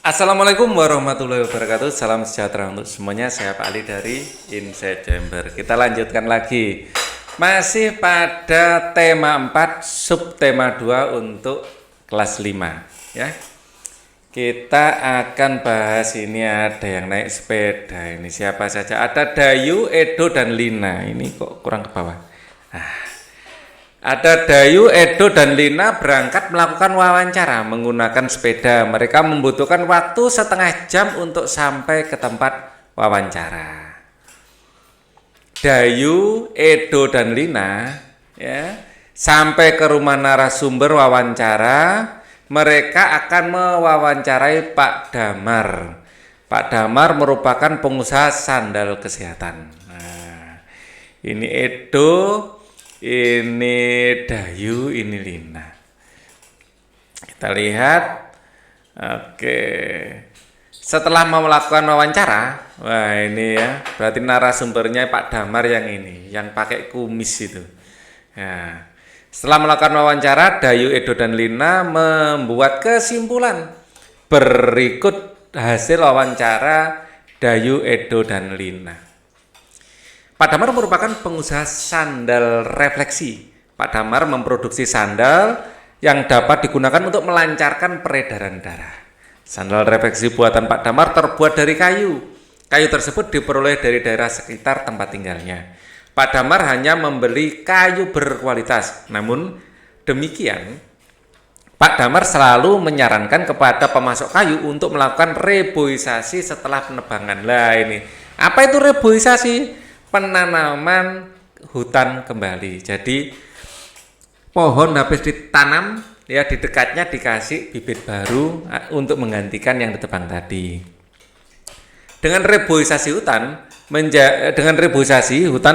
Assalamualaikum warahmatullahi wabarakatuh. Salam sejahtera untuk semuanya. Saya Pak Ali dari Insight Jember. Kita lanjutkan lagi. Masih pada tema 4, subtema 2 untuk kelas 5 ya. Kita akan bahas ini ada yang naik sepeda. Ini siapa saja? Ada Dayu, Edo dan Lina. Ini kok kurang ke bawah. Ada Dayu, Edo, dan Lina berangkat melakukan wawancara menggunakan sepeda. Mereka membutuhkan waktu setengah jam untuk sampai ke tempat wawancara. Dayu, Edo, dan Lina ya, sampai ke rumah narasumber wawancara. Mereka akan mewawancarai Pak Damar. Pak Damar merupakan pengusaha sandal kesehatan. Nah, ini Edo, ini Dayu, ini Lina. Kita lihat. Oke. Setelah melakukan wawancara, wah ini ya, berarti narasumbernya Pak Damar yang ini, yang pakai kumis itu. Nah, setelah melakukan wawancara, Dayu, Edo, dan Lina membuat kesimpulan. Berikut hasil wawancara Dayu, Edo, dan Lina. Pak Damar merupakan pengusaha sandal refleksi. Pak Damar memproduksi sandal yang dapat digunakan untuk melancarkan peredaran darah. Sandal refleksi buatan Pak Damar terbuat dari kayu. Kayu tersebut diperoleh dari daerah sekitar tempat tinggalnya. Pak Damar hanya membeli kayu berkualitas. Namun demikian, Pak Damar selalu menyarankan kepada pemasok kayu untuk melakukan reboisasi setelah penebangan. Lah ini, apa itu reboisasi? Penanaman hutan kembali. Jadi pohon habis ditanam ya, di dekatnya dikasih bibit baru untuk menggantikan yang ditebang tadi. Dengan reboisasi hutan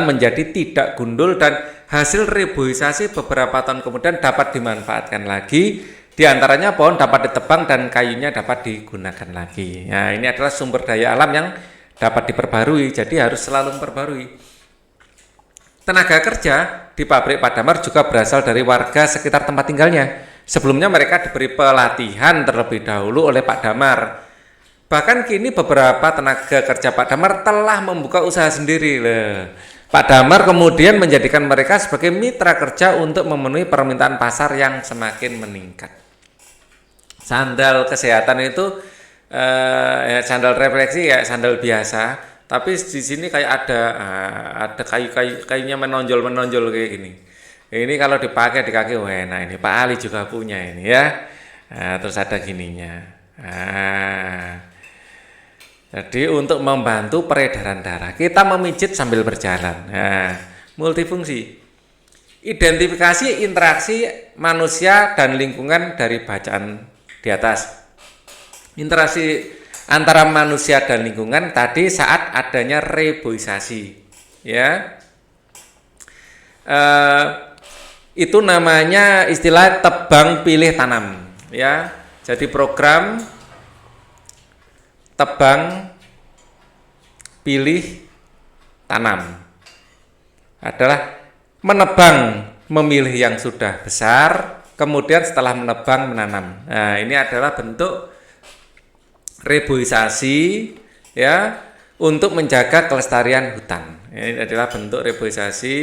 menjadi tidak gundul dan hasil reboisasi beberapa tahun kemudian dapat dimanfaatkan lagi. Di antaranya pohon dapat ditebang dan kayunya dapat digunakan lagi. Nah, ini adalah sumber daya alam yang dapat diperbarui, jadi harus selalu memperbarui. Tenaga kerja di pabrik Pak Damar juga berasal dari warga sekitar tempat tinggalnya. Sebelumnya mereka diberi pelatihan terlebih dahulu oleh Pak Damar. Bahkan kini beberapa tenaga kerja Pak Damar telah membuka usaha sendiri. Pak Damar kemudian menjadikan mereka sebagai mitra kerja untuk memenuhi permintaan pasar yang semakin meningkat. Sandal kesehatan itu ya, sandal refleksi ya, sandal biasa, tapi di sini kayak ada kayunya menonjol kayak gini. Ini kalau dipakai di kaki, wah enak ini. Pak Ali juga punya ini ya. Nah, terus ada gininya. Jadi untuk membantu peredaran darah, kita memijit sambil berjalan. Nah, multifungsi. Identifikasi interaksi manusia dan lingkungan dari bacaan di atas. Interaksi antara manusia dan lingkungan tadi saat adanya reboisasi ya, itu namanya istilah tebang pilih tanam ya. Jadi program tebang pilih tanam adalah menebang, memilih yang sudah besar, kemudian setelah menebang menanam. Nah, ini adalah bentuk reboisasi ya, untuk menjaga kelestarian hutan. Ini adalah bentuk reboisasi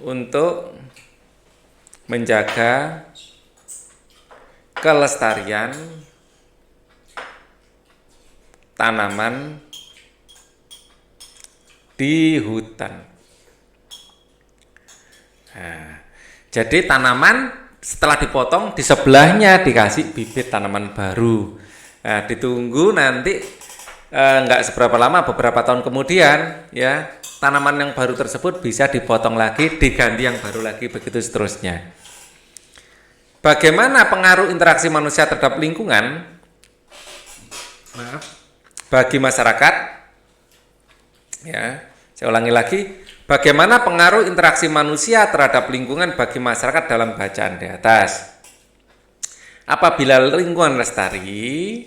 untuk menjaga kelestarian tanaman di hutan. Nah, jadi tanaman setelah dipotong di sebelahnya dikasih bibit tanaman baru. Nah, ditunggu nanti nggak seberapa lama, beberapa tahun kemudian ya, tanaman yang baru tersebut bisa dipotong lagi, diganti yang baru lagi, begitu seterusnya. Bagaimana pengaruh interaksi manusia terhadap lingkungan? Bagi masyarakat ya, saya ulangi lagi. Bagaimana pengaruh interaksi manusia terhadap lingkungan bagi masyarakat dalam bacaan di atas? Apabila lingkungan lestari,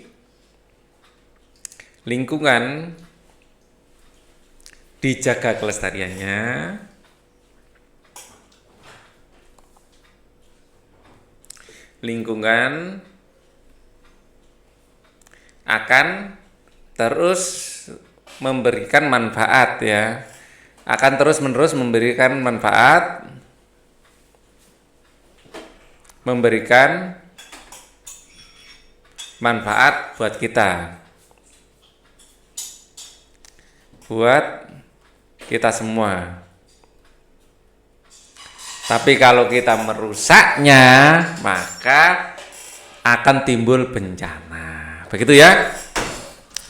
lingkungan dijaga kelestariannya, lingkungan akan terus memberikan manfaat ya. Akan terus-menerus memberikan manfaat, buat kita. Buat kita semua. Tapi kalau kita merusaknya, maka akan timbul bencana. Begitu ya.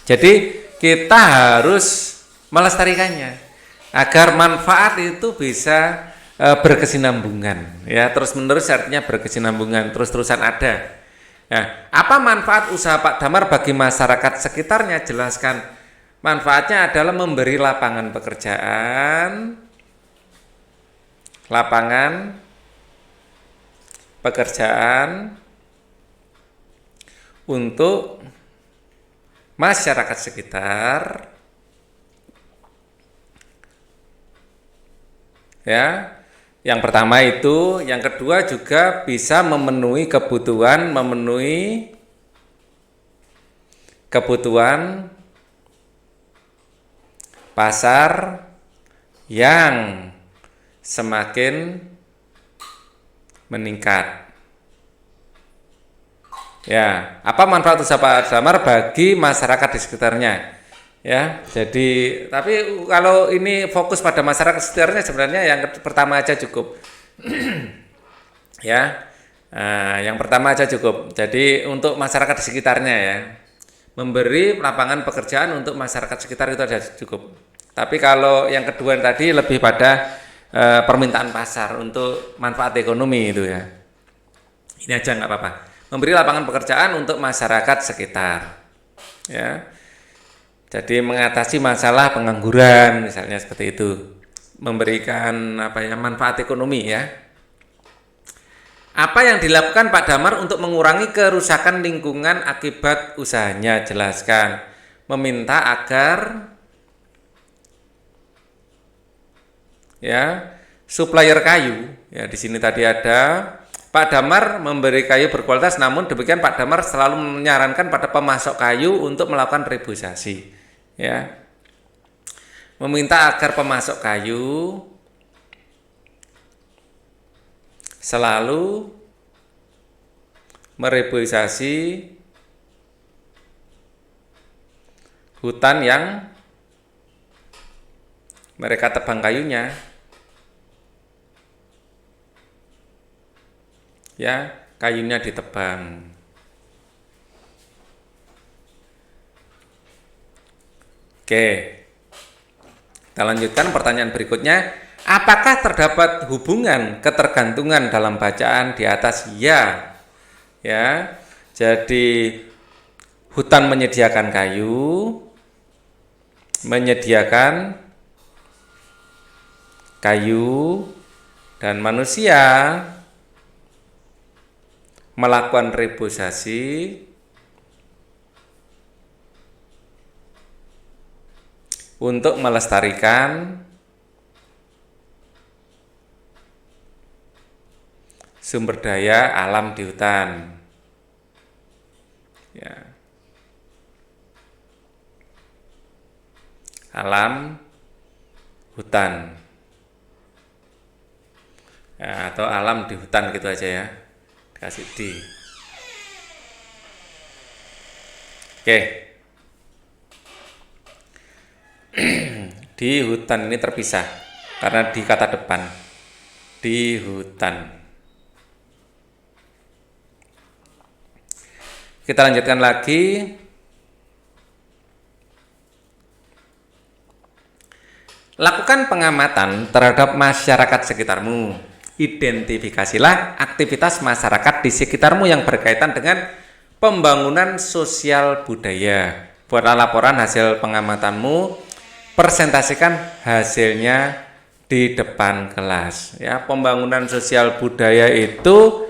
Jadi kita harus melestarikannya agar manfaat itu bisa berkesinambungan. Ya, terus-menerus artinya berkesinambungan, terus-terusan ada. Nah, apa manfaat usaha Pak Damar bagi masyarakat sekitarnya? Jelaskan. Manfaatnya adalah memberi lapangan pekerjaan untuk masyarakat sekitar, ya. Yang pertama itu, yang kedua juga bisa memenuhi kebutuhan pasar yang semakin meningkat. Ya, apa manfaat usaha Pak Damar bagi masyarakat di sekitarnya? Ya, jadi tapi kalau ini fokus pada masyarakat sekitarnya sebenarnya yang pertama aja cukup. Ya, yang pertama aja cukup. Jadi untuk masyarakat di sekitarnya ya, memberi lapangan pekerjaan untuk masyarakat sekitar itu sudah cukup. Tapi kalau yang kedua tadi lebih pada permintaan pasar untuk manfaat ekonomi itu ya. Ini aja nggak apa-apa. Memberi lapangan pekerjaan untuk masyarakat sekitar. Ya. Jadi mengatasi masalah pengangguran misalnya seperti itu. Memberikan manfaat ekonomi ya. Apa yang dilakukan Pak Damar untuk mengurangi kerusakan lingkungan akibat usahanya? Jelaskan. Meminta agar ya supplier kayu ya, di sini tadi ada Pak Damar memberi kayu berkualitas, namun demikian Pak Damar selalu menyarankan pada pemasok kayu untuk melakukan reboisasi ya. Meminta agar pemasok kayu selalu mereboisasi hutan yang mereka tebang kayunya. Ya, kayunya ditebang. Oke. Kita lanjutkan pertanyaan berikutnya. Apakah terdapat hubungan ketergantungan dalam bacaan di atas? Ya. Ya. Jadi hutan menyediakan kayu, dan manusia melakukan reboisasi untuk melestarikan sumber daya alam di hutan. Ya. Alam hutan. Ya, atau alam di hutan gitu aja ya. Kasih D. Oke. Di hutan ini terpisah karena di kata depan. Di hutan. Kita lanjutkan lagi. Lakukan pengamatan terhadap masyarakat sekitarmu. Identifikasilah aktivitas masyarakat di sekitarmu yang berkaitan dengan pembangunan sosial budaya. Buatlah laporan hasil pengamatanmu, presentasikan hasilnya di depan kelas. Ya, pembangunan sosial budaya itu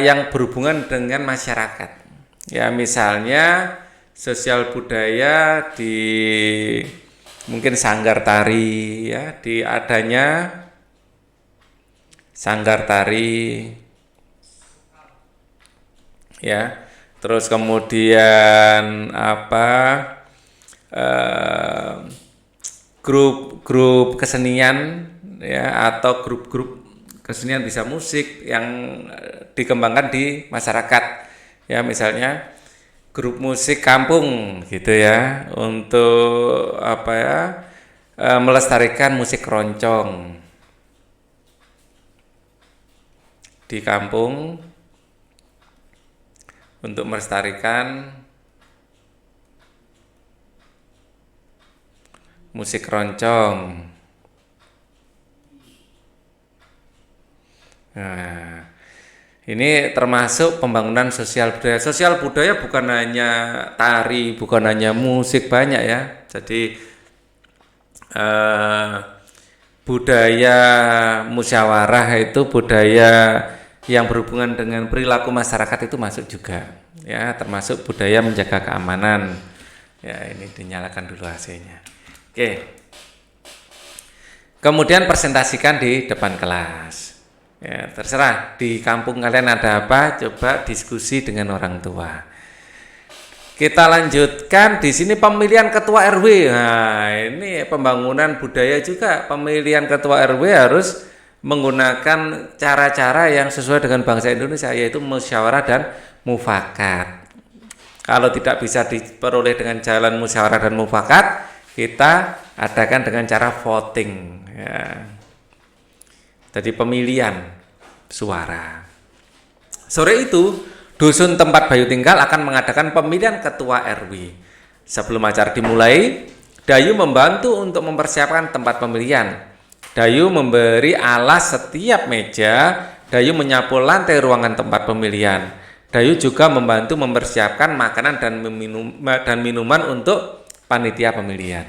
yang berhubungan dengan masyarakat. Ya, misalnya sosial budaya di mungkin sanggar tari ya, di adanya sanggar tari ya. Terus kemudian apa, grup-grup kesenian ya, atau grup-grup kesenian bisa musik yang dikembangkan di masyarakat ya, misalnya grup musik kampung gitu ya, untuk apa ya, melestarikan musik keroncong di kampung, untuk melestarikan musik keroncong. Nah, ini termasuk pembangunan sosial budaya. Sosial budaya bukan hanya tari, bukan hanya musik, banyak ya. Jadi budaya musyawarah itu budaya yang berhubungan dengan perilaku masyarakat itu masuk juga ya, termasuk budaya menjaga keamanan. Ya, ini dinyalakan dulu AC-nya. Oke. Kemudian presentasikan di depan kelas. Ya, terserah di kampung kalian ada apa, coba diskusi dengan orang tua. Kita lanjutkan di sini pemilihan ketua RW. Nah, ini pembangunan budaya juga. Pemilihan ketua RW harus menggunakan cara-cara yang sesuai dengan bangsa Indonesia, yaitu musyawarah dan mufakat. Kalau tidak bisa diperoleh dengan jalan musyawarah dan mufakat, kita adakan dengan cara voting ya. Jadi pemilihan suara. Sore itu dusun tempat Bayu tinggal akan mengadakan pemilihan ketua RW. Sebelum acara dimulai, Dayu membantu untuk mempersiapkan tempat pemilihan. Dayu memberi alas setiap meja. Dayu menyapu lantai ruangan tempat pemilihan. Dayu juga membantu mempersiapkan makanan dan minuman untuk panitia pemilihan.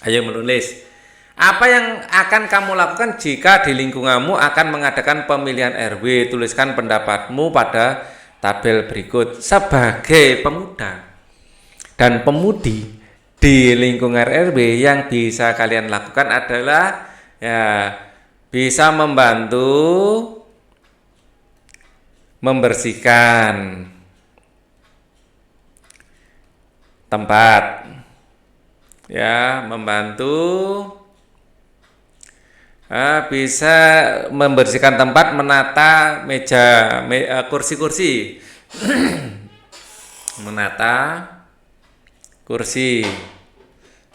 Ayo menulis. Apa yang akan kamu lakukan jika di lingkunganmu akan mengadakan pemilihan RW? Tuliskan pendapatmu pada tabel berikut. Sebagai pemuda dan pemudi di lingkungan RW, yang bisa kalian lakukan adalah ya, bisa membantu membersihkan tempat ya, membantu bisa membersihkan tempat, menata meja, kursi-kursi menata kursi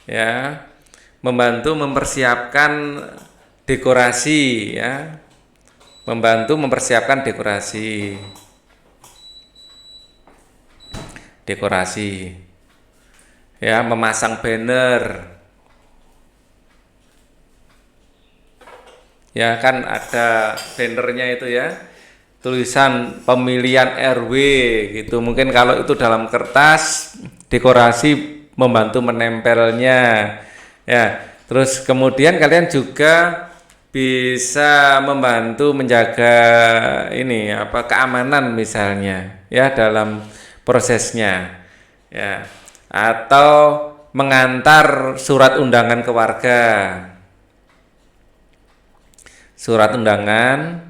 ya, membantu mempersiapkan dekorasi ya, membantu mempersiapkan dekorasi ya, memasang banner ya, kan ada bannernya itu ya, tulisan pemilihan RW gitu. Mungkin kalau itu dalam kertas, dekorasi membantu menempelnya ya. Terus kemudian kalian juga bisa membantu menjaga ini apa, keamanan misalnya ya, dalam prosesnya ya, atau mengantar surat undangan ke warga. Surat undangan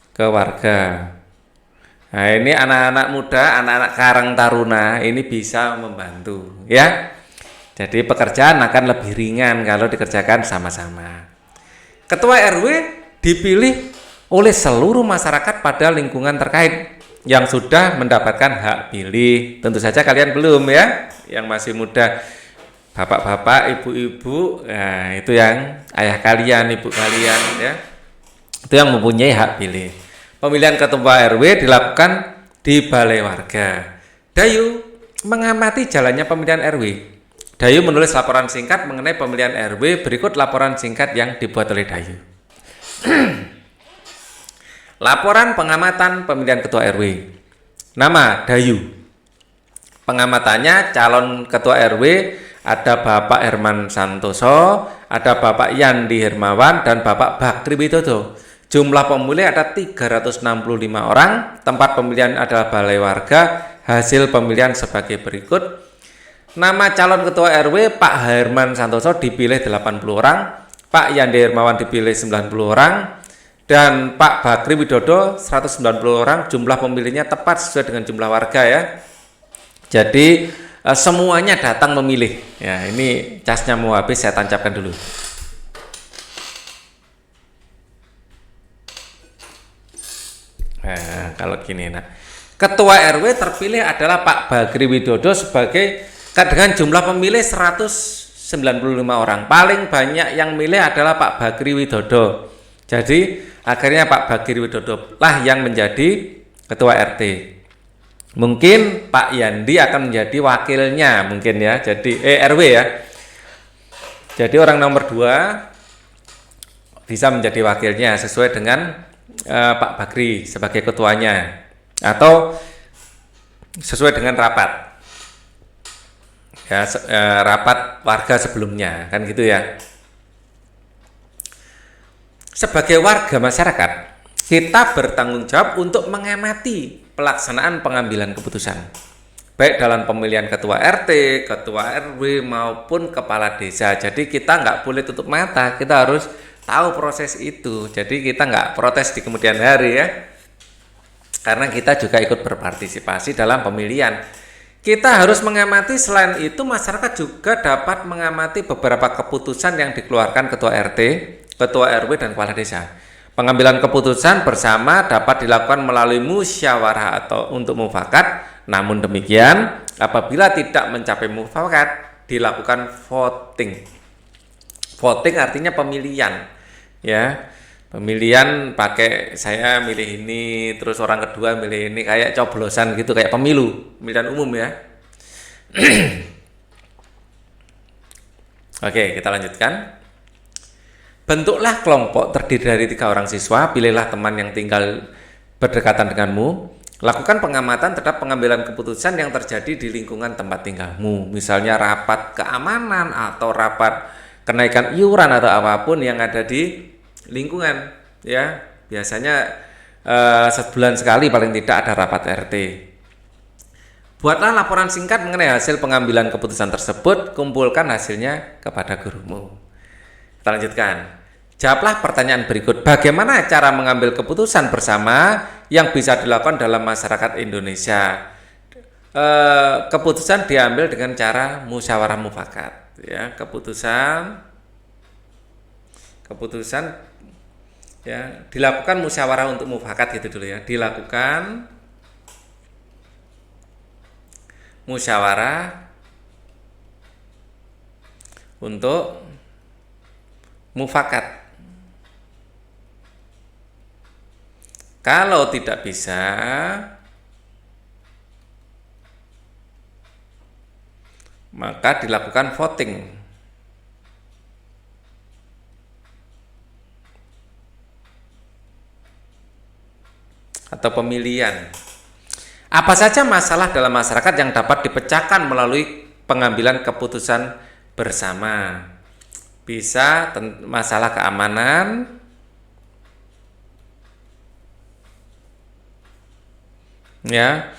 ke warga. Nah, ini anak-anak muda, anak-anak Karang Taruna ini bisa membantu ya. Jadi pekerjaan akan lebih ringan kalau dikerjakan sama-sama. Ketua RW dipilih oleh seluruh masyarakat pada lingkungan terkait yang sudah mendapatkan hak pilih. Tentu saja kalian belum ya, yang masih muda. Bapak-bapak, ibu-ibu, nah itu yang ayah kalian, ibu kalian ya, itu yang mempunyai hak pilih. Pemilihan ketua RW dilakukan di balai warga. Dayu mengamati jalannya pemilihan RW. Dayu menulis laporan singkat mengenai pemilihan RW. Berikut laporan singkat yang dibuat oleh Dayu. Laporan pengamatan pemilihan ketua RW. Nama Dayu. Pengamatannya calon ketua RW ada Bapak Herman Santoso, ada Bapak Yandi Hermawan, dan Bapak Bakri Widodo. Jumlah pemilih ada 365 orang. Tempat pemilihan adalah balai warga. Hasil pemilihan sebagai berikut. Nama calon ketua RW Pak Herman Santoso dipilih 80 orang, Pak Yandi Hermawan dipilih 90 orang, Dan Pak Bakri Widodo 190 orang, jumlah pemilihnya tepat sesuai dengan jumlah warga ya. Jadi semuanya datang memilih. Ya, ini casnya mau habis, saya tancapkan dulu. Nah, kalau gini, Ketua RW terpilih adalah Pak Bakri Widodo sebagai dengan jumlah pemilih 195 orang. Paling banyak yang milih adalah Pak Bakri Widodo. Jadi akhirnya Pak Bakri Widodo lah yang menjadi Ketua RT. Mungkin Pak Yandi akan menjadi wakilnya mungkin ya. Jadi RW ya. Jadi orang nomor 2 bisa menjadi wakilnya sesuai dengan Pak Bakri sebagai ketuanya atau sesuai dengan rapat ya, rapat warga sebelumnya kan gitu ya. Sebagai warga masyarakat kita bertanggung jawab untuk mengamati pelaksanaan pengambilan keputusan baik dalam pemilihan ketua RT, ketua RW maupun kepala desa. Jadi kita nggak boleh tutup mata, kita harus tahu proses itu. Jadi kita nggak protes di kemudian hari ya, karena kita juga ikut berpartisipasi dalam pemilihan. Kita harus mengamati, selain itu masyarakat juga dapat mengamati beberapa keputusan yang dikeluarkan ketua RT, ketua RW dan kepala desa. Pengambilan keputusan bersama dapat dilakukan melalui musyawarah atau untuk mufakat. Namun demikian, apabila tidak mencapai mufakat, dilakukan voting. Voting artinya pemilihan, ya. Pemilihan pakai saya milih ini, terus orang kedua milih ini, kayak coblosan gitu, kayak pemilu, pemilihan umum ya. Oke, kita lanjutkan. Bentuklah kelompok terdiri dari 3 orang siswa, pilihlah teman yang tinggal berdekatan denganmu. Lakukan pengamatan terhadap pengambilan keputusan yang terjadi di lingkungan tempat tinggalmu. Misalnya rapat keamanan atau rapat kenaikan iuran atau apapun yang ada di lingkungan ya. Biasanya sebulan sekali paling tidak ada rapat RT. Buatlah laporan singkat mengenai hasil pengambilan keputusan tersebut, kumpulkan hasilnya kepada gurumu. Kita lanjutkan. Jawablah pertanyaan berikut. Bagaimana cara mengambil keputusan bersama yang bisa dilakukan dalam masyarakat Indonesia? Keputusan diambil dengan cara musyawarah mufakat. Ya, keputusan ya dilakukan musyawarah untuk mufakat gitu dulu ya. Dilakukan musyawarah untuk mufakat. Kalau tidak bisa, maka dilakukan voting. Atau pemilihan. Apa saja masalah dalam masyarakat yang dapat dipecahkan melalui pengambilan keputusan bersama? Bisa masalah keamanan, ya,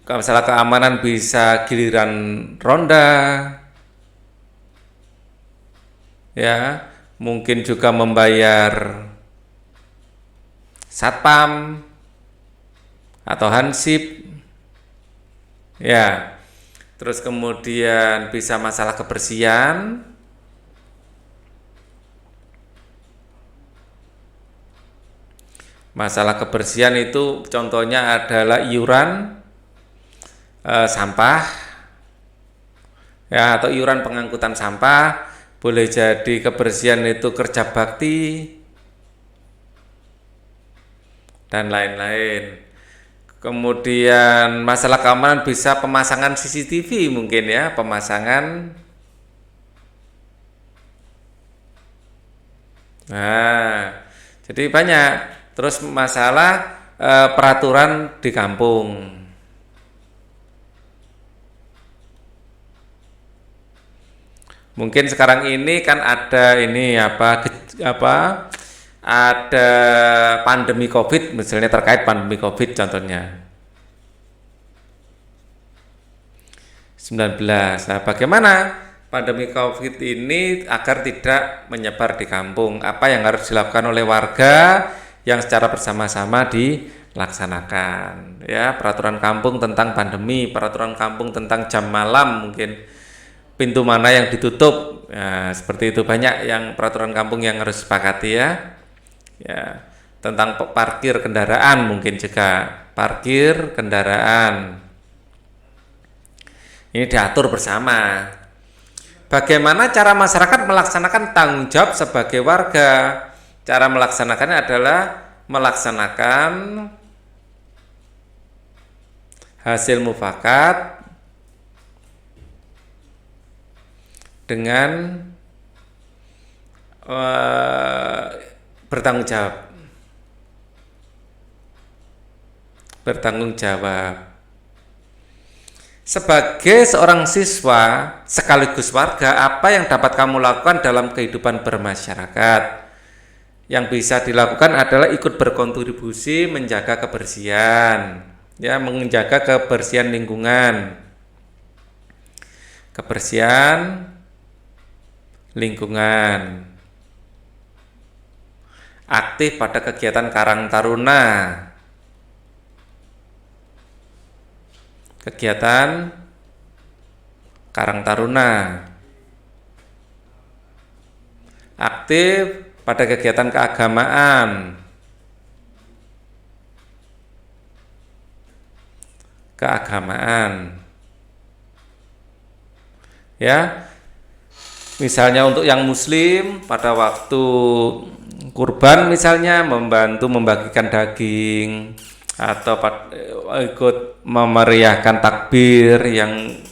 masalah keamanan bisa giliran ronda, ya, mungkin juga membayar satpam atau hansip, ya, terus kemudian bisa masalah kebersihan, masalah kebersihan itu contohnya adalah iuran sampah ya, atau iuran pengangkutan sampah, boleh jadi kebersihan itu kerja bakti dan lain-lain. Kemudian masalah keamanan bisa pemasangan CCTV mungkin ya, pemasangan. Nah, jadi banyak. Terus masalah peraturan di kampung. Mungkin sekarang ini kan ada ini ada pandemi Covid, misalnya terkait pandemi Covid contohnya 19. Nah, bagaimana pandemi Covid ini agar tidak menyebar di kampung? Apa yang harus dilakukan oleh warga yang secara bersama-sama dilaksanakan. Ya, peraturan kampung tentang pandemi, peraturan kampung tentang jam malam, mungkin pintu mana yang ditutup. Nah, seperti itu banyak yang peraturan kampung yang harus disepakati ya. Ya, tentang parkir kendaraan mungkin juga parkir kendaraan. Ini diatur bersama. Bagaimana cara masyarakat melaksanakan tanggung jawab sebagai warga? Cara melaksanakannya adalah melaksanakan hasil mufakat dengan bertanggung jawab. Bertanggung jawab. Sebagai seorang siswa sekaligus warga, apa yang dapat kamu lakukan dalam kehidupan bermasyarakat? Yang bisa dilakukan adalah ikut berkontribusi menjaga kebersihan, ya, menjaga kebersihan lingkungan. Kebersihan lingkungan. Aktif pada kegiatan Karang Taruna. Kegiatan Karang Taruna. Aktif pada kegiatan keagamaan. Keagamaan. Ya. Misalnya untuk yang muslim pada waktu kurban misalnya membantu membagikan daging atau ikut memeriahkan takbir. Yang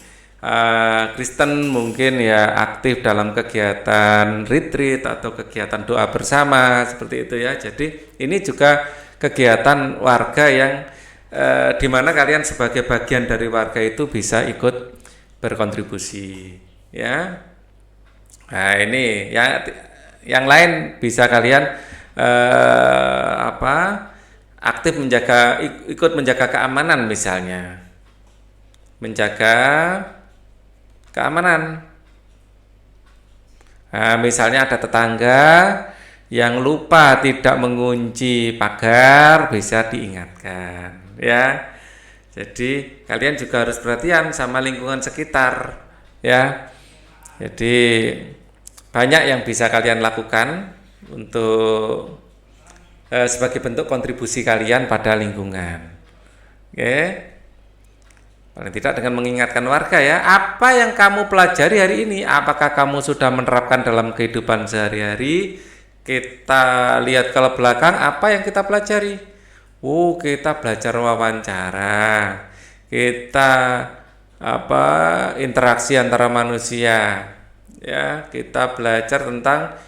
Kristen mungkin ya aktif dalam kegiatan retreat atau kegiatan doa bersama seperti itu ya. Jadi ini juga kegiatan warga yang di mana kalian sebagai bagian dari warga itu bisa ikut berkontribusi ya. Nah ini ya, yang lain bisa kalian aktif ikut menjaga keamanan misalnya, menjaga keamanan. Nah, misalnya ada tetangga yang lupa tidak mengunci pagar, bisa diingatkan ya. Jadi kalian juga harus perhatian sama lingkungan sekitar ya. Jadi banyak yang bisa kalian lakukan untuk sebagai bentuk kontribusi kalian pada lingkungan. Oke. Paling tidak dengan mengingatkan warga ya, apa yang kamu pelajari hari ini, apakah kamu sudah menerapkan dalam kehidupan sehari-hari? Kita lihat ke belakang, apa yang kita pelajari? Kita belajar wawancara. Kita interaksi antara manusia. Ya, kita belajar tentang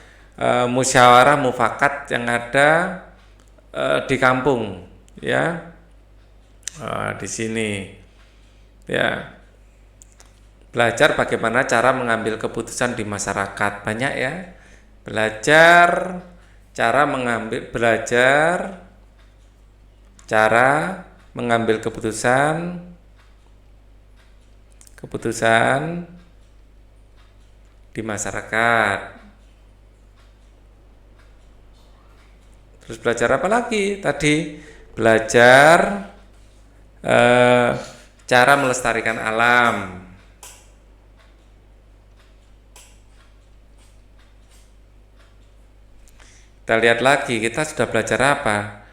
musyawarah mufakat yang ada di kampung ya. Di sini ya, belajar bagaimana cara mengambil keputusan di masyarakat. Banyak ya, belajar cara mengambil keputusan di masyarakat. Terus belajar apa lagi? Tadi belajar cara melestarikan alam. Kita lihat lagi, kita sudah belajar apa?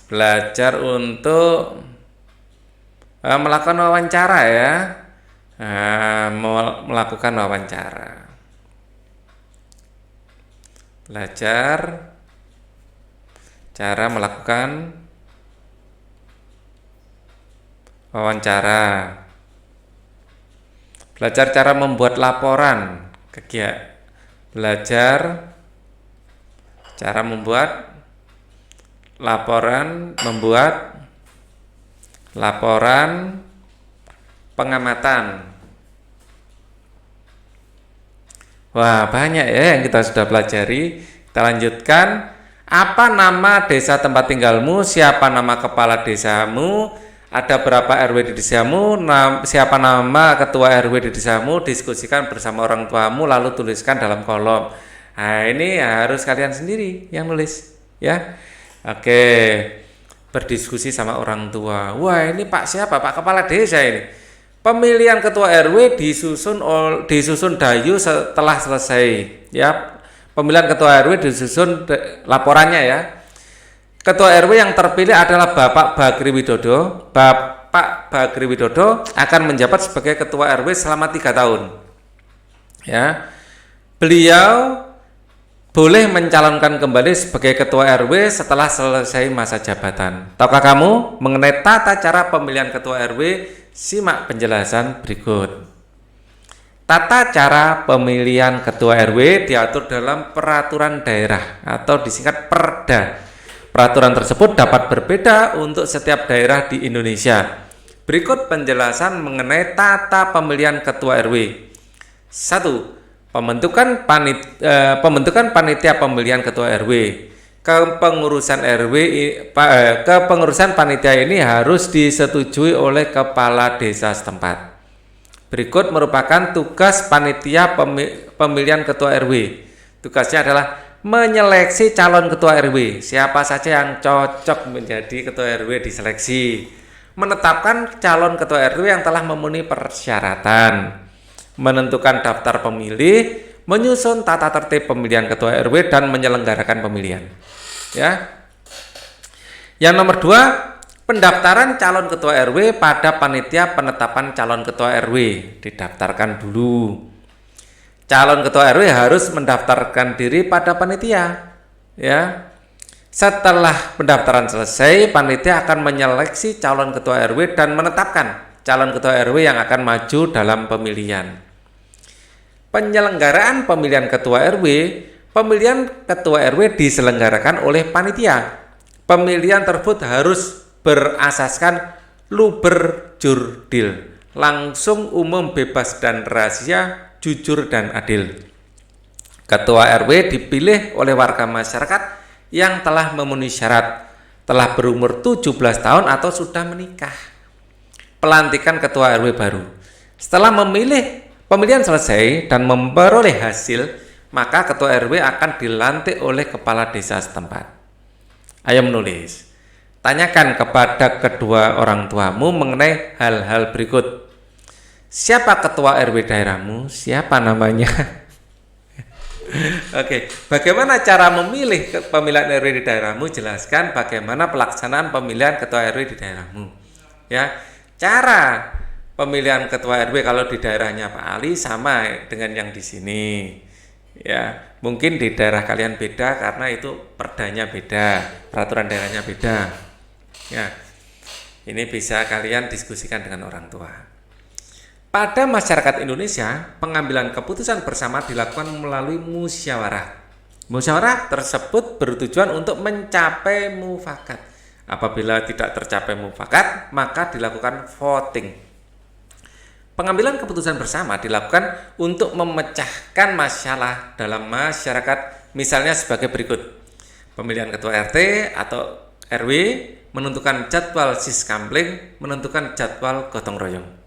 Belajar untuk melakukan wawancara ya. Melakukan wawancara. Belajar cara melakukan wawancara. Belajar cara membuat laporan belajar cara membuat laporan pengamatan. Wah, banyak ya yang kita sudah pelajari. Kita lanjutkan. Apa nama desa tempat tinggalmu? Siapa nama kepala desamu? Ada berapa RW di desamu? Siapa nama ketua RW di desamu? Diskusikan bersama orang tuamu, lalu tuliskan dalam kolom. Nah, ini harus kalian sendiri yang nulis, ya. Oke, berdiskusi sama orang tua. Wah, ini Pak siapa? Pak Kepala Desa ini. Pemilihan ketua RW disusun Dayu setelah selesai, ya. Pemilihan ketua RW disusun laporannya, ya. Ketua RW yang terpilih adalah Bapak Bagri Widodo. Bapak Bagri Widodo akan menjabat sebagai ketua RW selama 3 tahun. Ya. Beliau boleh mencalonkan kembali sebagai ketua RW setelah selesai masa jabatan. Tahukah kamu mengenai tata cara pemilihan ketua RW? Simak penjelasan berikut. Tata cara pemilihan ketua RW diatur dalam peraturan daerah atau disingkat Perda. Peraturan tersebut dapat berbeda untuk setiap daerah di Indonesia. Berikut penjelasan mengenai tata pemilihan ketua RW. 1. Pembentukan panitia pemilihan ketua RW. Kepengurusan panitia ini harus disetujui oleh kepala desa setempat. Berikut merupakan tugas panitia pemilihan ketua RW. Tugasnya adalah menyeleksi calon ketua RW. Siapa saja yang cocok menjadi ketua RW diseleksi. Menetapkan calon ketua RW yang telah memenuhi persyaratan. Menentukan daftar pemilih, menyusun tata tertib pemilihan ketua RW dan menyelenggarakan pemilihan. Ya. Yang nomor 2, pendaftaran calon ketua RW pada panitia penetapan calon ketua RW. Didaftarkan dulu. Calon ketua RW harus mendaftarkan diri pada panitia, ya. Setelah pendaftaran selesai, panitia akan menyeleksi calon ketua RW dan menetapkan calon ketua RW yang akan maju dalam pemilihan. Penyelenggaraan pemilihan ketua RW, pemilihan ketua RW diselenggarakan oleh panitia. Pemilihan tersebut harus berasaskan luber jurdil, langsung, umum, bebas dan rahasia, jujur dan adil. Ketua RW dipilih oleh warga masyarakat yang telah memenuhi syarat, telah berumur 17 tahun atau sudah menikah. Pelantikan ketua RW baru. Setelah pemilihan selesai dan memperoleh hasil, maka ketua RW akan dilantik oleh kepala desa setempat. Ayo menulis. Tanyakan kepada kedua orang tuamu mengenai hal-hal berikut. Siapa ketua RW daerahmu? Siapa namanya? Oke, bagaimana cara memilih pemilihan RW di daerahmu? Jelaskan bagaimana pelaksanaan pemilihan ketua RW di daerahmu. Ya, cara pemilihan ketua RW kalau di daerahnya Pak Ali sama dengan yang di sini. Ya, mungkin di daerah kalian beda karena itu perdanya beda, peraturan daerahnya beda. Ya, ini bisa kalian diskusikan dengan orang tua. Pada masyarakat Indonesia, pengambilan keputusan bersama dilakukan melalui musyawarah. Musyawarah tersebut bertujuan untuk mencapai mufakat. Apabila tidak tercapai mufakat, maka dilakukan voting. Pengambilan keputusan bersama dilakukan untuk memecahkan masalah dalam masyarakat, misalnya sebagai berikut. Pemilihan ketua RT atau RW, menentukan jadwal siskampling, menentukan jadwal gotong royong.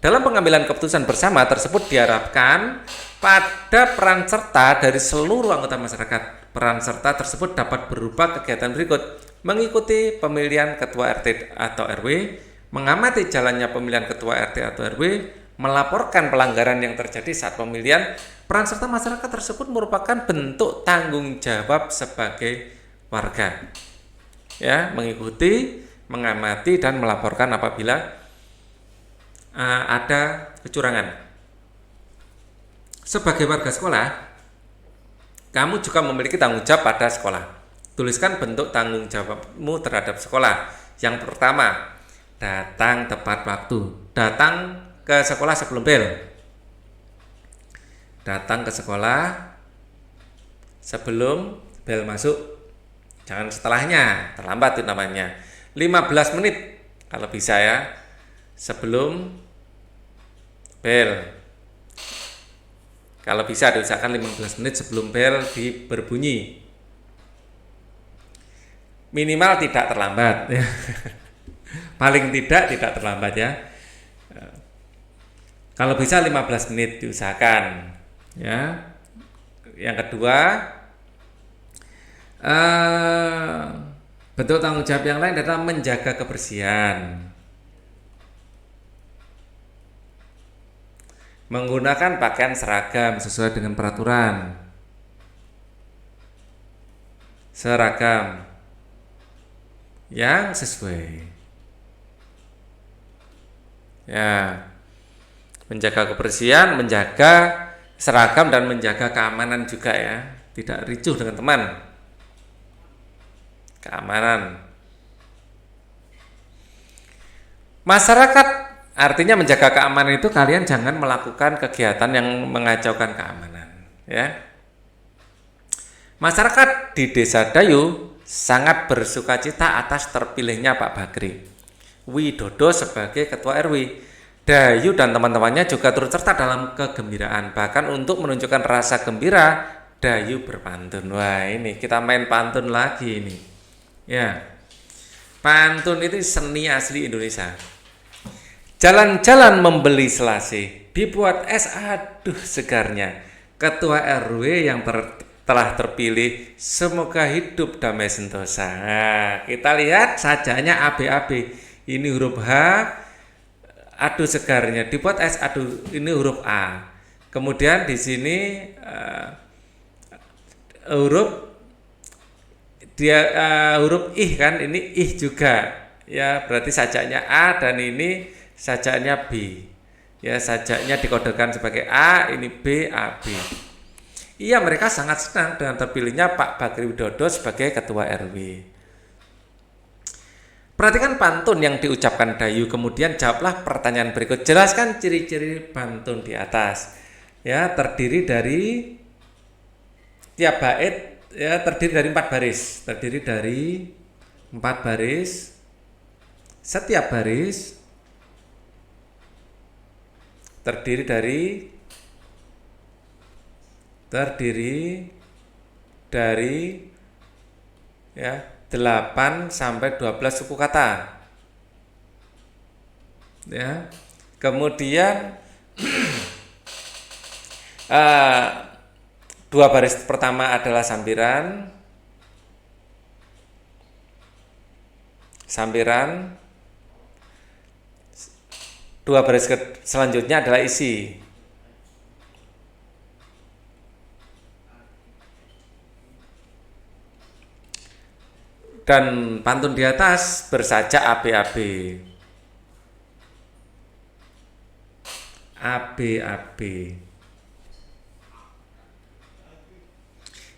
Dalam pengambilan keputusan bersama tersebut diharapkan pada peran serta dari seluruh anggota masyarakat. Peran serta tersebut dapat berupa kegiatan berikut: mengikuti pemilihan ketua RT atau RW, mengamati jalannya pemilihan ketua RT atau RW, melaporkan pelanggaran yang terjadi saat pemilihan. Peran serta masyarakat tersebut merupakan bentuk tanggung jawab sebagai warga. Ya, mengikuti, mengamati dan melaporkan apabila ada kecurangan. Sebagai warga sekolah, kamu juga memiliki tanggung jawab pada sekolah. Tuliskan bentuk tanggung jawabmu terhadap sekolah. Yang pertama, datang tepat waktu. Datang ke sekolah sebelum bel. Datang ke sekolah sebelum bel masuk. Jangan setelahnya, terlambat itu namanya. 15 menit kalau bisa ya, sebelum bel. Kalau bisa diusahakan 15 menit sebelum bel berbunyi. Minimal tidak terlambat. Paling tidak terlambat ya. Kalau bisa 15 menit diusahakan. Ya. Yang kedua, eh, bentuk tanggung jawab yang lain adalah menjaga kebersihan. Menggunakan pakaian seragam sesuai dengan peraturan. Seragam yang sesuai. Ya, menjaga kebersihan, menjaga seragam dan menjaga keamanan juga ya. Tidak ricuh dengan teman. Keamanan. Masyarakat artinya menjaga keamanan itu kalian jangan melakukan kegiatan yang mengacaukan keamanan, ya. Masyarakat di Desa Dayu sangat bersukacita atas terpilihnya Pak Bakri Widodo sebagai Ketua RW. Dayu dan teman-temannya juga turut serta dalam kegembiraan. Bahkan untuk menunjukkan rasa gembira, Dayu berpantun. Wah, ini kita main pantun lagi ini. Ya. Pantun itu seni asli Indonesia. Jalan-jalan membeli selasih, dibuat es, aduh segarnya. Ketua RW yang telah terpilih, semoga hidup damai sentosa. Nah, kita lihat sajanya AB-AB. Ini huruf H, aduh segarnya. Dibuat es, aduh ini huruf A. Kemudian di sini huruf huruf ih kan, ini ih juga. Ya, berarti sajaknya A dan ini sajaknya B. Ya, sajaknya dikodekan sebagai A, ini B, AB. Iya, mereka sangat senang dengan terpilihnya Pak Bakri Widodo sebagai Ketua RW. Perhatikan pantun yang diucapkan Dayu, kemudian jawablah pertanyaan berikut. Jelaskan ciri-ciri pantun di atas. Ya, terdiri dari tiap bait ya terdiri dari 4 baris. Terdiri dari 4 baris. Setiap baris terdiri dari ya 8 sampai 12 suku kata. Ya. Kemudian 2 baris pertama adalah sambiran. Sambiran. 2 baris selanjutnya adalah isi. Dan pantun di atas bersajak AB-AB. AB-AB.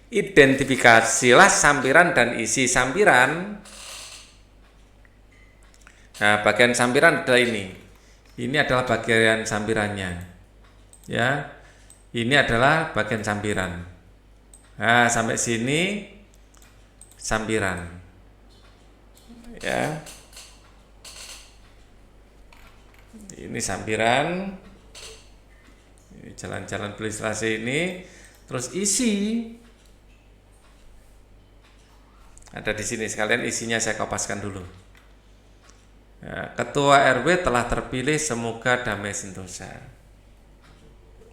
Identifikasilah sampiran dan isi sampiran. Nah, bagian sampiran adalah ini. Ini adalah bagian sampirannya. Ya. Ini adalah bagian sampiran. Nah, sampai sini sampiran. Ya. Ini sampiran. Ini jalan-jalan beli selasi ini. Terus isi ada di sini. Sekalian isinya saya kopaskan dulu. Ya, Ketua RW telah terpilih, semoga damai sentosa.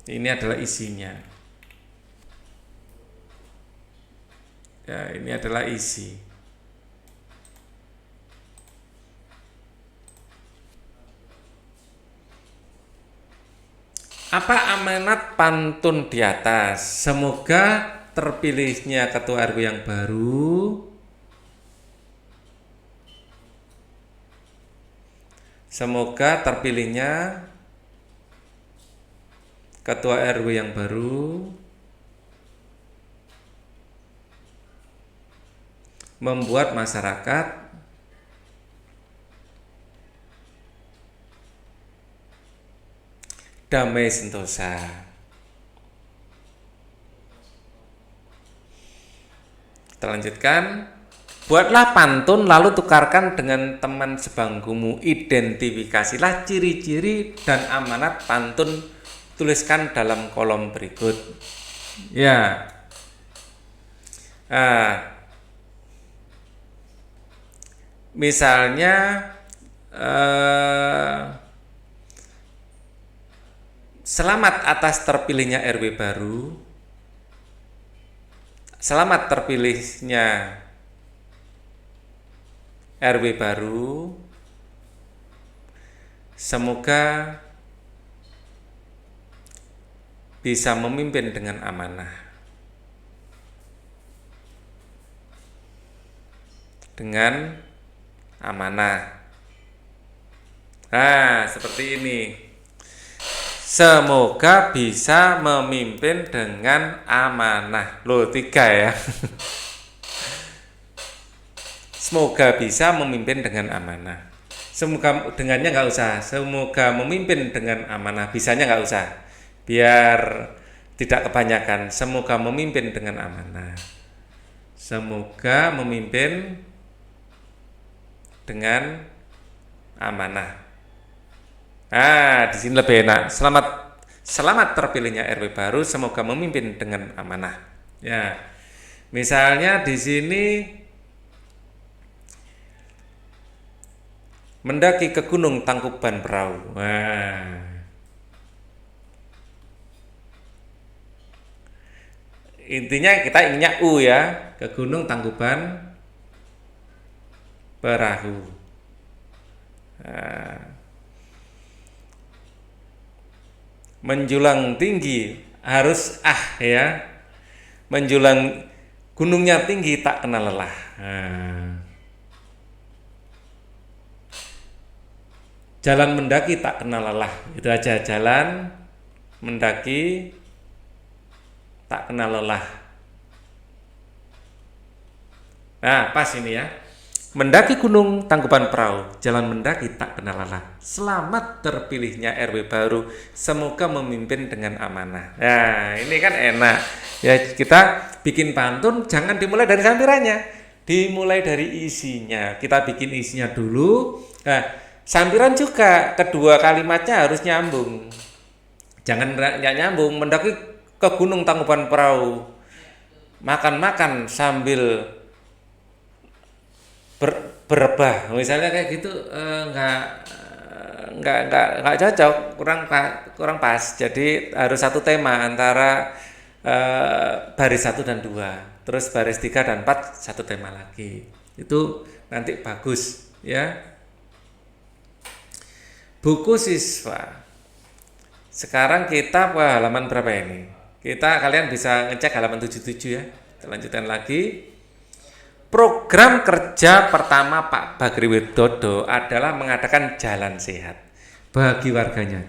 Ini adalah isinya. Ya, ini adalah isi. Apa amanat pantun di atas? Semoga terpilihnya Ketua RW yang baru. Semoga terpilihnya Ketua RW yang baru membuat masyarakat damai sentosa. Kita lanjutkan. Buatlah pantun lalu tukarkan dengan teman sebangkumu. Identifikasilah ciri-ciri dan amanat pantun, tuliskan dalam kolom berikut. Ya. Misalnya Selamat atas terpilihnya RW baru. Selamat terpilihnya RW baru. Semoga bisa memimpin dengan amanah. Dengan amanah. Nah, seperti ini. Semoga bisa memimpin dengan amanah. Loh, 3 ya. Semoga bisa memimpin dengan amanah. Semoga dengannya nggak usah. Semoga memimpin dengan amanah. Bisanya nggak usah. Biar tidak kebanyakan. Semoga memimpin dengan amanah. Semoga memimpin dengan amanah. Nah, di sini lebih enak. Selamat terpilihnya RW baru, semoga memimpin dengan amanah. Ya. Misalnya di sini mendaki ke Gunung Tangkuban Perahu. Nah. Intinya kita inginnya U ya, ke Gunung Tangkuban Perahu. Nah. Menjulang tinggi harus ya. Menjulang gunungnya tinggi tak kenal lelah. Jalan mendaki tak kenal lelah. Itu aja, jalan mendaki tak kenal lelah. Nah, pas ini ya. Mendaki Gunung Tangkuban Perahu, jalan mendaki tak kenal lelah. Selamat terpilihnya RW baru, semoga memimpin dengan amanah. Nah, ini kan enak. Ya, kita bikin pantun jangan dimulai dari sampirannya, dimulai dari isinya. Kita bikin isinya dulu. Nah, sampiran juga kedua kalimatnya harus nyambung. Jangan nggak nyambung. Mendaki ke Gunung Tangkuban Perahu, makan-makan sambil berebah, misalnya kayak gitu, nggak cocok, kurang pas. Jadi harus satu tema antara baris 1 dan 2, terus baris 3 dan 4 satu tema lagi, itu nanti bagus ya. Buku siswa sekarang kita halaman berapa ini? Kalian bisa ngecek halaman 77 ya. Kita lanjutkan lagi. Program kerja pertama Pak Bagri Widodo adalah mengadakan jalan sehat bagi warganya.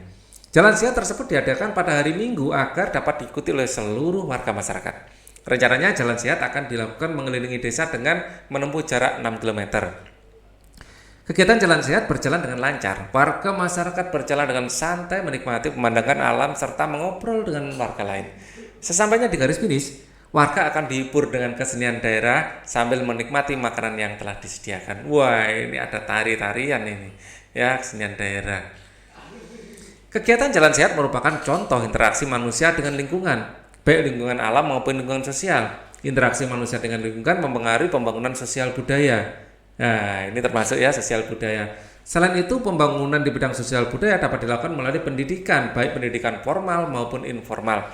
Jalan sehat tersebut diadakan pada hari Minggu agar dapat diikuti oleh seluruh warga masyarakat. Rencananya jalan sehat akan dilakukan mengelilingi desa dengan menempuh jarak 6 km. Kegiatan jalan sehat berjalan dengan lancar. Warga masyarakat berjalan dengan santai menikmati pemandangan alam serta mengobrol dengan warga lain. Sesampainya di garis finish, warga akan dihibur dengan kesenian daerah sambil menikmati makanan yang telah disediakan. Wah, ini ada tari-tarian ini, ya, kesenian daerah. Kegiatan jalan sehat merupakan contoh interaksi manusia dengan lingkungan, baik lingkungan alam maupun lingkungan sosial. Interaksi manusia dengan lingkungan mempengaruhi pembangunan sosial budaya. Nah, ini termasuk ya sosial budaya. Selain itu, pembangunan di bidang sosial budaya dapat dilakukan melalui pendidikan, baik pendidikan formal maupun informal.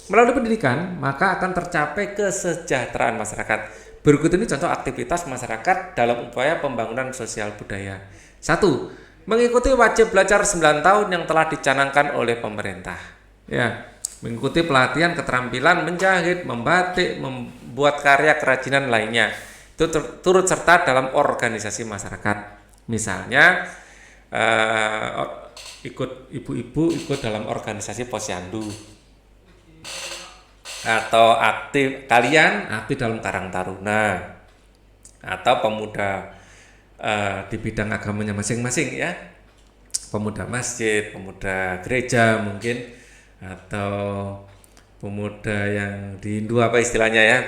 Melalui pendidikan, maka akan tercapai kesejahteraan masyarakat. Berikut ini contoh aktivitas masyarakat dalam upaya pembangunan sosial budaya. 1. Mengikuti wajib belajar 9 tahun yang telah dicanangkan oleh pemerintah. Ya, mengikuti pelatihan keterampilan menjahit, membatik, membuat karya kerajinan lainnya. Itu turut serta dalam organisasi masyarakat. Misalnya, ibu-ibu ikut dalam organisasi posyandu. Atau aktif dalam Karang Taruna, atau pemuda di bidang agamanya masing-masing ya, pemuda masjid, pemuda gereja mungkin, atau pemuda yang di Hindu apa istilahnya ya.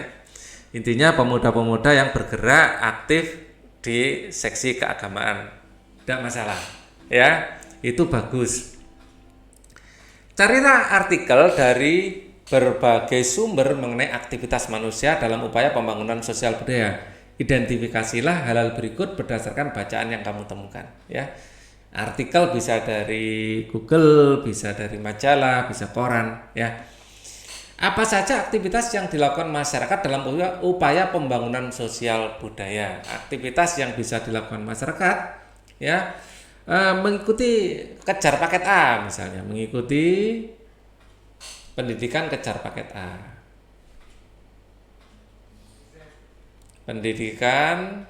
Intinya pemuda-pemuda yang bergerak aktif di seksi keagamaan, tidak masalah ya, itu bagus. Carilah artikel dari berbagai sumber mengenai aktivitas manusia dalam upaya pembangunan sosial budaya. Identifikasilah hal-hal berikut berdasarkan bacaan yang kamu temukan ya. Artikel bisa dari Google, bisa dari majalah, bisa koran, ya. Apa saja aktivitas yang dilakukan masyarakat dalam upaya pembangunan sosial budaya? Aktivitas yang bisa dilakukan masyarakat, ya, mengikuti kejar paket A misalnya, mengikuti pendidikan kejar paket A, pendidikan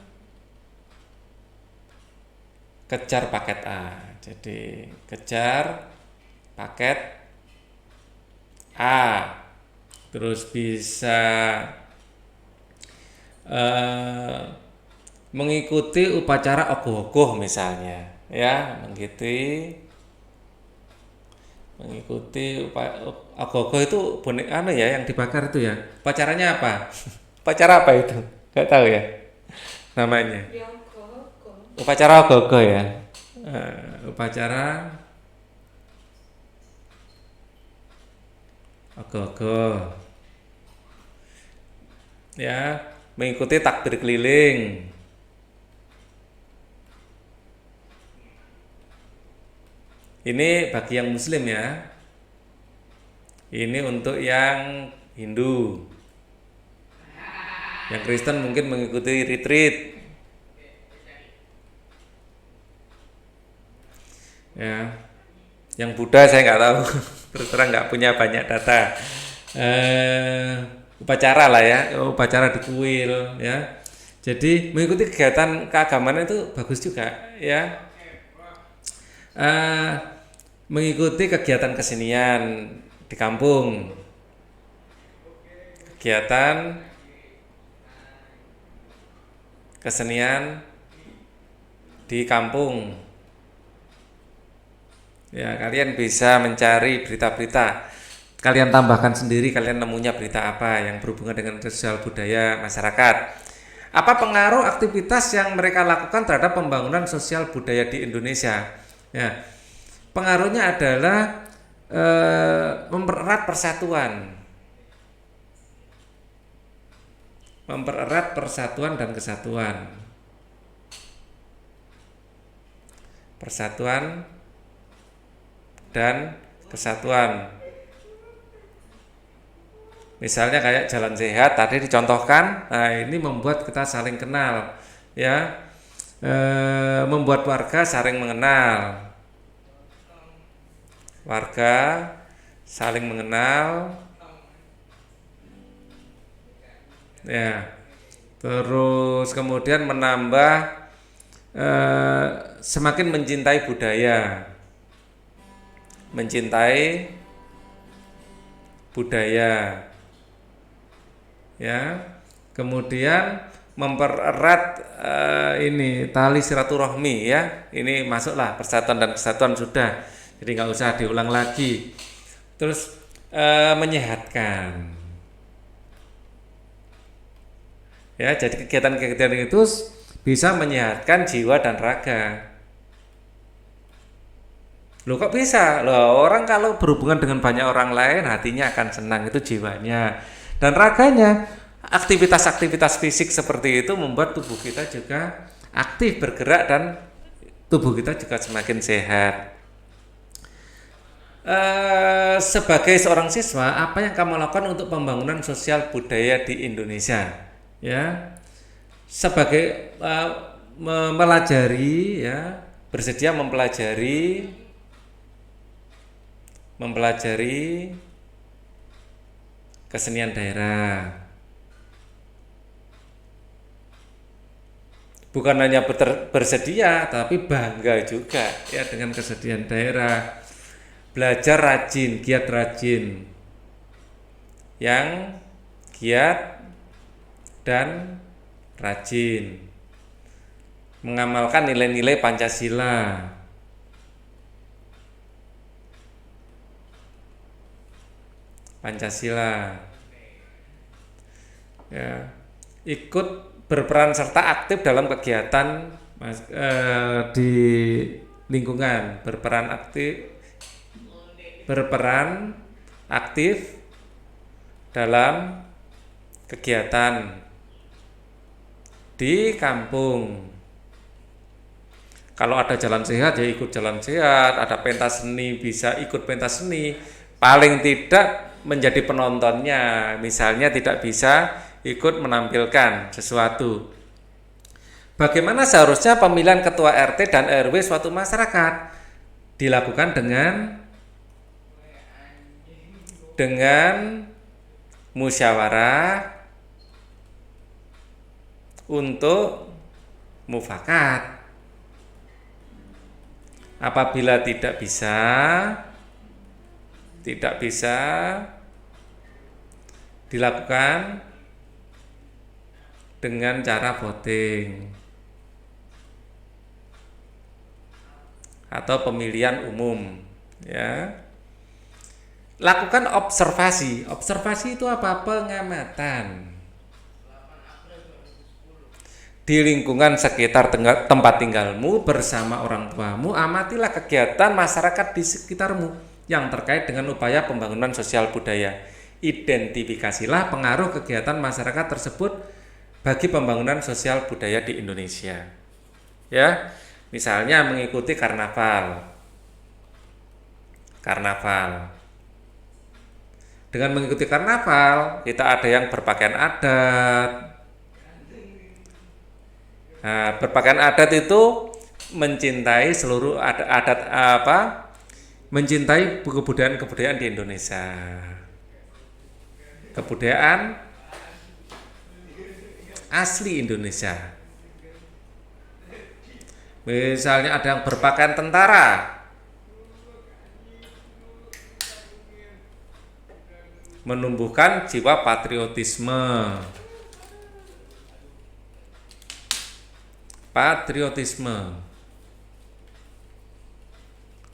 kejar paket A. Jadi kejar paket A, terus bisa mengikuti upacara ogoh-ogoh misalnya, ya, mengikuti ogoh-ogoh itu bonek ya yang dibakar itu ya. Upacaranya apa? Upacara apa itu? Gak tahu ya namanya. Upacara ogoh-ogoh ya. Upacara ogoh-ogoh. Ya, mengikuti takbir keliling. Ini bagi yang muslim ya. Ini untuk yang Hindu. Yang Kristen mungkin mengikuti retreat. Ya. Yang Buddha saya nggak tahu. Terus terang nggak punya banyak data. Upacara lah ya, upacara di kuil ya. Jadi mengikuti kegiatan keagamaan itu bagus juga ya. Mengikuti kegiatan kesenian di kampung, kegiatan kesenian di kampung. Ya, kalian bisa mencari berita-berita. Kalian tambahkan sendiri, kalian nemunya berita apa yang berhubungan dengan sosial budaya masyarakat. Apa pengaruh aktivitas yang mereka lakukan terhadap pembangunan sosial budaya di Indonesia? Ya, pengaruhnya adalah mempererat persatuan dan kesatuan, persatuan dan kesatuan. Misalnya kayak jalan sehat tadi dicontohkan, nah ini membuat kita saling kenal, ya, membuat warga saling mengenal, ya. Terus kemudian menambah semakin mencintai budaya, ya. Kemudian mempererat ini tali silaturahmi ya. Ini masuklah persatuan dan kesatuan sudah. Jadi nggak usah diulang lagi. Terus menyehatkan. Ya, jadi kegiatan-kegiatan itu bisa menyehatkan jiwa dan raga. Loh kok bisa? Loh, orang kalau berhubungan dengan banyak orang lain hatinya akan senang, itu jiwanya. Dan raganya, aktivitas-aktivitas fisik seperti itu membuat tubuh kita juga aktif bergerak dan tubuh kita juga semakin sehat. Sebagai seorang siswa, apa yang kamu lakukan untuk pembangunan sosial budaya di Indonesia? Ya, sebagai mempelajari, ya, bersedia mempelajari kesenian daerah. Bukan hanya bersedia, tapi bangga juga ya dengan kesenian daerah. Belajar rajin, giat rajin. Yang giat dan rajin. Mengamalkan nilai-nilai Pancasila. Ya, ikut berperan serta aktif dalam kegiatan di lingkungan, berperan aktif dalam kegiatan di kampung, Kalau ada jalan sehat ya ikut jalan sehat, ada pentas seni bisa ikut pentas seni. Paling tidak menjadi penontonnya, misalnya tidak bisa ikut menampilkan sesuatu. Bagaimana seharusnya pemilihan ketua RT dan RW suatu masyarakat? Dilakukan dengan musyawarah untuk mufakat. Apabila tidak bisa dilakukan dengan cara voting atau pemilihan umum, ya. Lakukan observasi. Observasi itu apa? Pengamatan di lingkungan sekitar tempat tinggalmu bersama orang tuamu. Amatilah kegiatan masyarakat di sekitarmu yang terkait dengan upaya pembangunan sosial budaya. Identifikasilah pengaruh kegiatan masyarakat tersebut bagi pembangunan sosial budaya di Indonesia. Ya, misalnya mengikuti karnaval. Dengan mengikuti karnaval, kita ada yang berpakaian adat. Nah, berpakaian adat itu mencintai seluruh adat mencintai kebudayaan di Indonesia. Kebudayaan asli Indonesia. Misalnya ada yang berpakaian tentara, menumbuhkan jiwa patriotisme.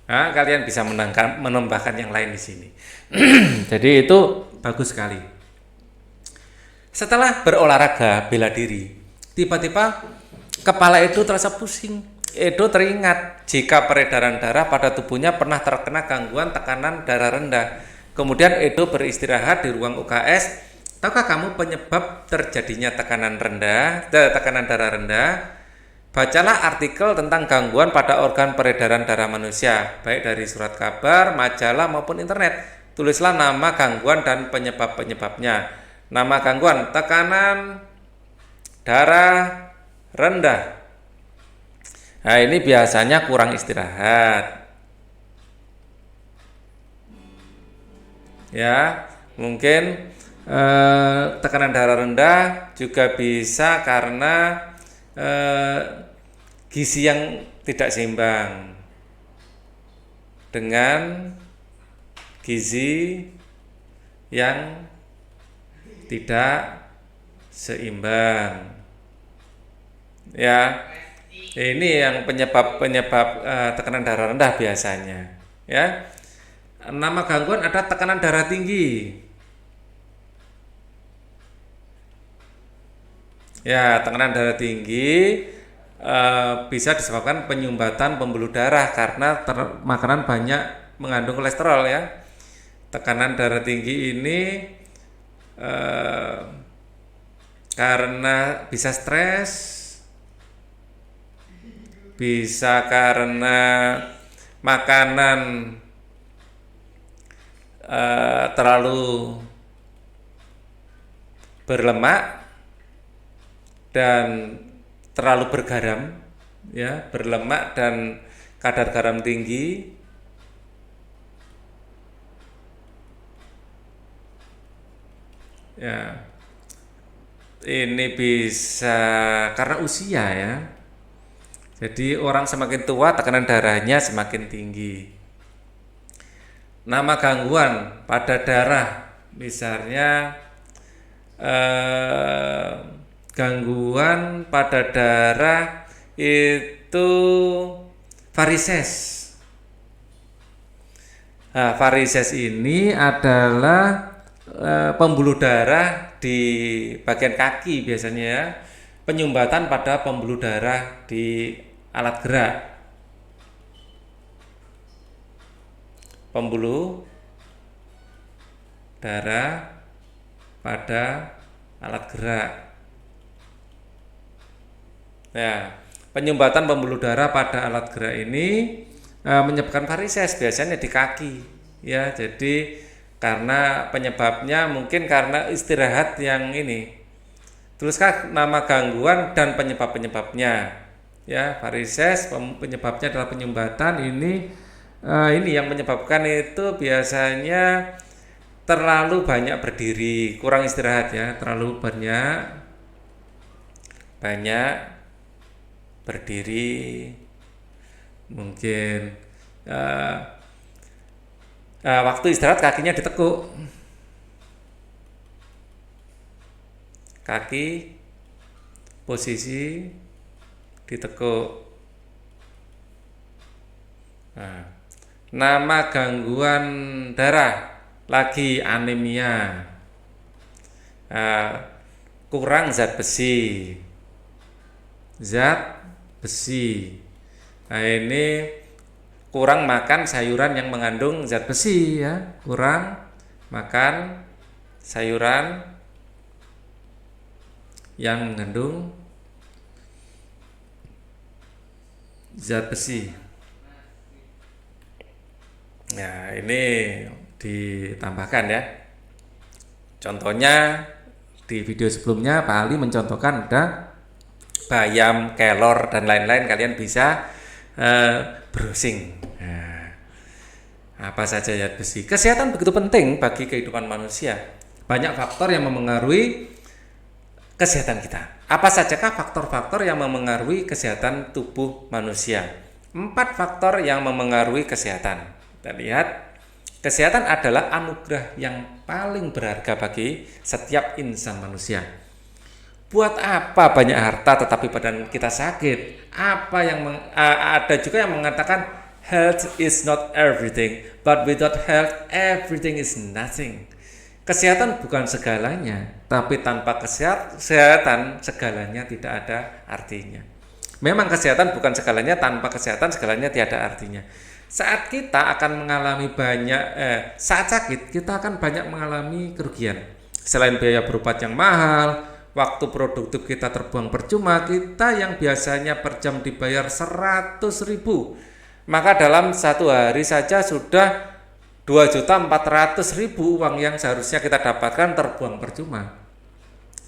Nah, kalian bisa menambahkan yang lain di sini. Jadi itu bagus sekali. Setelah berolahraga bela diri, tiba-tiba kepala Edo terasa pusing. Edo teringat jika peredaran darah pada tubuhnya pernah terkena gangguan tekanan darah rendah. Kemudian Edo beristirahat di ruang UKS. Tahukah kamu penyebab terjadinya tekanan darah rendah? Bacalah artikel tentang gangguan pada organ peredaran darah manusia, baik dari surat kabar, majalah maupun internet. Tulislah nama gangguan dan penyebab-penyebabnya. Nama gangguan, tekanan darah rendah. Nah, ini biasanya kurang istirahat. Ya, mungkin tekanan darah rendah juga bisa karena gizi yang tidak seimbang dengan gizi yang tidak seimbang. Ya, ini yang penyebab tekanan darah rendah biasanya. Ya, nama gangguan ada tekanan darah tinggi. Ya, tekanan darah tinggi bisa disebabkan penyumbatan pembuluh darah karena makanan banyak mengandung kolesterol, ya. Tekanan darah tinggi ini karena bisa stres, bisa karena makanan terlalu berlemak dan terlalu bergaram, ya, berlemak dan kadar garam tinggi. Ya, ini bisa karena usia, ya. Jadi orang semakin tua tekanan darahnya semakin tinggi. Nama gangguan pada darah, misalnya gangguan pada darah itu varises. Nah, varises ini adalah pembuluh darah di bagian kaki biasanya, ya. Penyumbatan pada pembuluh darah di alat gerak. Pembuluh darah pada alat gerak. Ya, Penyumbatan pembuluh darah pada alat gerak ini menyebabkan varises, biasanya di kaki. Ya, jadi karena penyebabnya mungkin karena istirahat yang ini. Tuliskan nama gangguan dan penyebab-penyebabnya. Ya, varises penyebabnya adalah penyumbatan ini yang menyebabkan itu biasanya terlalu banyak berdiri, kurang istirahat ya, terlalu banyak berdiri, mungkin waktu istirahat kakinya ditekuk, kaki posisi ditekuk. Nama gangguan darah lagi anemia, kurang zat besi. Nah, ini kurang makan sayuran yang mengandung zat besi ya, kurang makan sayuran yang mengandung zat besi. Nah, ini ditambahkan ya. Contohnya di video sebelumnya Pak Ali mencontohkan ada bayam, kelor dan lain-lain, kalian bisa browsing. Nah, apa saja zat besi. Kesehatan begitu penting bagi kehidupan manusia. Banyak faktor yang memengaruhi kesehatan kita. Apa sajakah faktor-faktor yang memengaruhi kesehatan tubuh manusia? 4 faktor yang memengaruhi kesehatan. Kita lihat, kesehatan adalah anugerah yang paling berharga bagi setiap insan manusia. Buat apa banyak harta tetapi badan kita sakit? Ada juga yang mengatakan health is not everything, but without health everything is nothing. Kesehatan bukan segalanya, tapi tanpa kesehatan segalanya tidak ada artinya. Memang kesehatan bukan segalanya, tanpa kesehatan segalanya tiada artinya. Saat kita akan mengalami saat sakit kita akan banyak mengalami kerugian. Selain biaya berobat yang mahal, waktu produktif kita terbuang percuma, kita yang biasanya per jam dibayar 100.000, maka dalam satu hari saja sudah 2.400.000 uang yang seharusnya kita dapatkan terbuang percuma.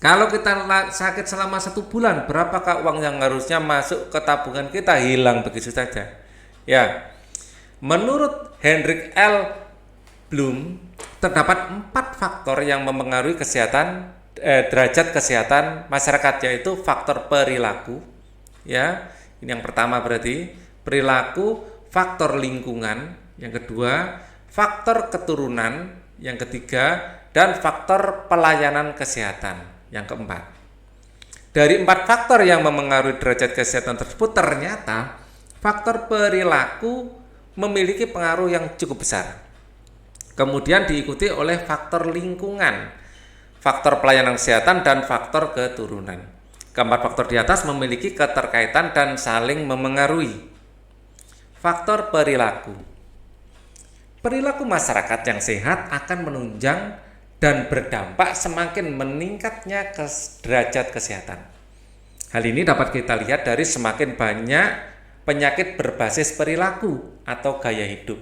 Kalau kita sakit selama 1 bulan, berapakah uang yang harusnya masuk ke tabungan kita? Hilang begitu saja. Ya, menurut Hendrik L. Bloom, terdapat 4 faktor yang memengaruhi derajat kesehatan masyarakat, yaitu faktor perilaku. Ya, ini yang pertama berarti perilaku, faktor lingkungan, yang kedua faktor keturunan, yang ketiga dan faktor pelayanan kesehatan, yang keempat. Dari 4 faktor yang memengaruhi derajat kesehatan tersebut, ternyata faktor perilaku memiliki pengaruh yang cukup besar. Kemudian diikuti oleh faktor lingkungan, faktor pelayanan kesehatan, dan faktor keturunan. Keempat faktor di atas memiliki keterkaitan dan saling memengaruhi. Faktor perilaku. Perilaku masyarakat yang sehat akan menunjang dan berdampak semakin meningkatnya derajat kesehatan. Hal ini dapat kita lihat dari semakin banyak penyakit berbasis perilaku atau gaya hidup.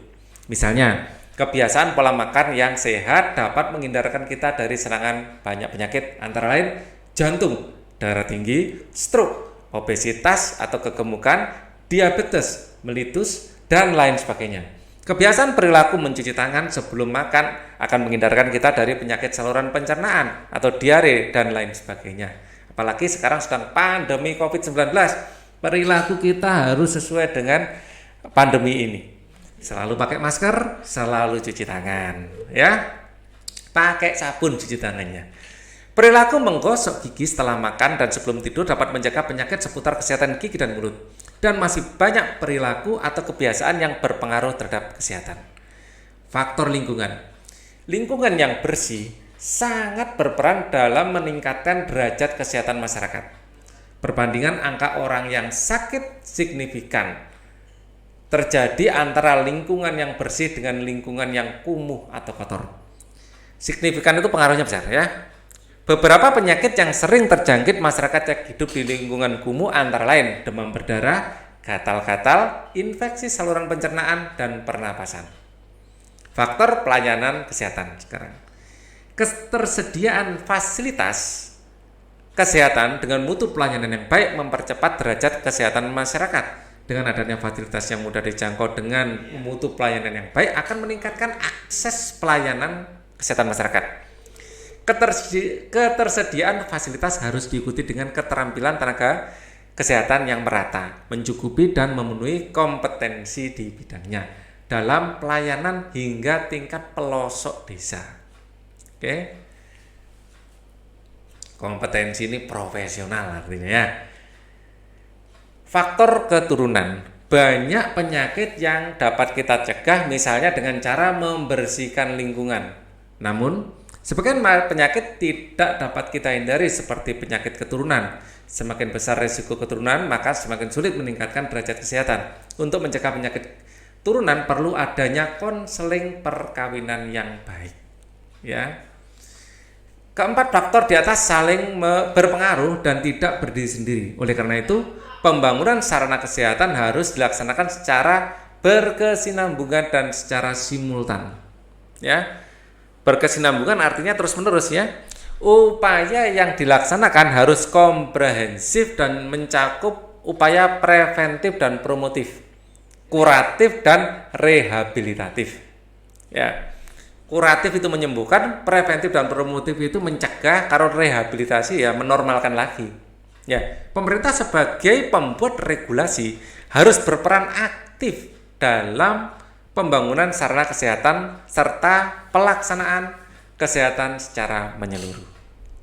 Misalnya, kebiasaan pola makan yang sehat dapat menghindarkan kita dari serangan banyak penyakit, antara lain jantung, darah tinggi, stroke, obesitas atau kegemukan, diabetes, melitus, dan lain sebagainya. Kebiasaan perilaku mencuci tangan sebelum makan akan menghindarkan kita dari penyakit saluran pencernaan atau diare dan lain sebagainya. Apalagi sekarang sedang pandemi COVID-19. Perilaku kita harus sesuai dengan pandemi ini. Selalu pakai masker, selalu cuci tangan, ya. Pakai sabun cuci tangannya. Perilaku menggosok gigi setelah makan dan sebelum tidur dapat menjaga penyakit seputar kesehatan gigi dan mulut. Dan masih banyak perilaku atau kebiasaan yang berpengaruh terhadap kesehatan. Faktor lingkungan. Lingkungan yang bersih sangat berperan dalam meningkatkan derajat kesehatan masyarakat. Perbandingan angka orang yang sakit signifikan terjadi antara lingkungan yang bersih dengan lingkungan yang kumuh atau kotor. Signifikan itu pengaruhnya besar ya. Beberapa penyakit yang sering terjangkit masyarakat yang hidup di lingkungan kumuh antara lain demam berdarah, gatal-gatal, infeksi saluran pencernaan, dan pernapasan. Faktor pelayanan kesehatan sekarang. Ketersediaan fasilitas kesehatan dengan mutu pelayanan yang baik mempercepat derajat kesehatan masyarakat. Dengan adanya fasilitas yang mudah dijangkau dengan mutu pelayanan yang baik akan meningkatkan akses pelayanan kesehatan masyarakat. Ketersediaan fasilitas harus diikuti dengan keterampilan tenaga kesehatan yang merata, mencukupi dan memenuhi kompetensi di bidangnya dalam pelayanan hingga tingkat pelosok desa. Oke. Kompetensi ini profesional artinya ya. Faktor keturunan. Banyak penyakit yang dapat kita cegah misalnya dengan cara membersihkan lingkungan. Namun, sebagian penyakit tidak dapat kita hindari seperti penyakit keturunan. Semakin besar risiko keturunan, maka semakin sulit meningkatkan derajat kesehatan. Untuk mencegah penyakit turunan perlu adanya konseling perkawinan yang baik. Ya. Keempat faktor di atas saling berpengaruh dan tidak berdiri sendiri. Oleh karena itu, pembangunan sarana kesehatan harus dilaksanakan secara berkesinambungan dan secara simultan. Ya. Berkesinambungan artinya terus-menerus ya. Upaya yang dilaksanakan harus komprehensif dan mencakup upaya preventif dan promotif, kuratif dan rehabilitatif. Ya. Kuratif itu menyembuhkan, preventif dan promotif itu mencegah, kalau rehabilitasi ya menormalkan lagi. Ya, pemerintah sebagai pembuat regulasi harus berperan aktif dalam pembangunan sarana kesehatan serta pelaksanaan kesehatan secara menyeluruh.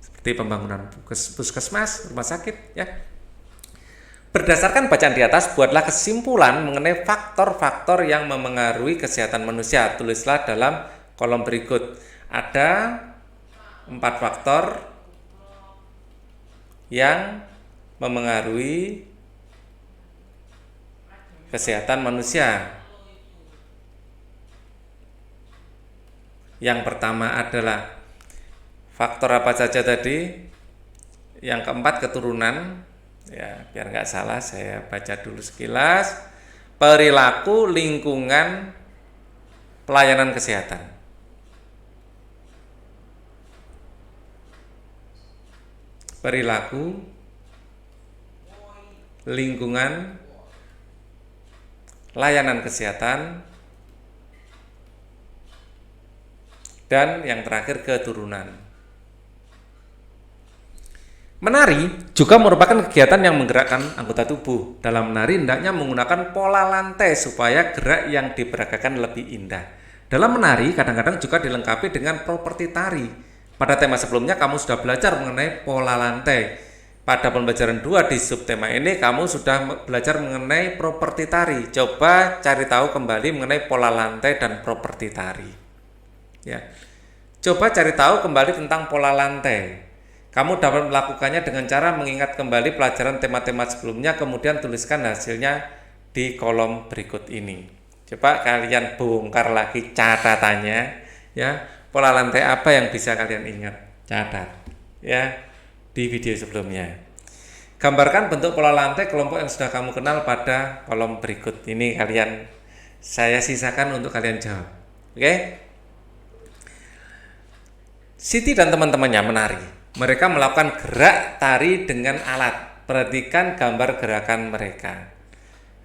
Seperti pembangunan puskesmas, rumah sakit ya. Berdasarkan bacaan di atas, buatlah kesimpulan mengenai faktor-faktor yang memengaruhi kesehatan manusia. Tulislah dalam kolom berikut. Ada 4 faktor yang memengaruhi kesehatan manusia. Yang pertama adalah faktor apa saja tadi? Yang keempat keturunan. Ya, biar nggak salah saya baca dulu sekilas. Perilaku, lingkungan, pelayanan kesehatan. Perilaku, lingkungan, layanan kesehatan, dan yang terakhir keturunan. Menari juga merupakan kegiatan yang menggerakkan anggota tubuh. Dalam menari hendaknya menggunakan pola lantai supaya gerak yang diperagakan lebih indah. Dalam menari kadang-kadang juga dilengkapi dengan properti tari. Pada tema sebelumnya kamu sudah belajar mengenai pola lantai. Pada pembelajaran 2 di subtema ini kamu sudah belajar mengenai properti tari. Coba cari tahu kembali mengenai pola lantai dan properti tari. Ya. Coba cari tahu kembali tentang pola lantai. Kamu dapat melakukannya dengan cara mengingat kembali pelajaran tema-tema sebelumnya, kemudian tuliskan hasilnya di kolom berikut ini. Coba kalian bongkar lagi catatannya ya. Pola lantai apa yang bisa kalian ingat? Catat ya di video sebelumnya. Gambarkan bentuk pola lantai kelompok yang sudah kamu kenal pada kolom berikut. Ini kalian saya sisakan untuk kalian jawab. Oke? Siti dan teman-temannya menari. Mereka melakukan gerak tari dengan alat. Perhatikan gambar gerakan mereka.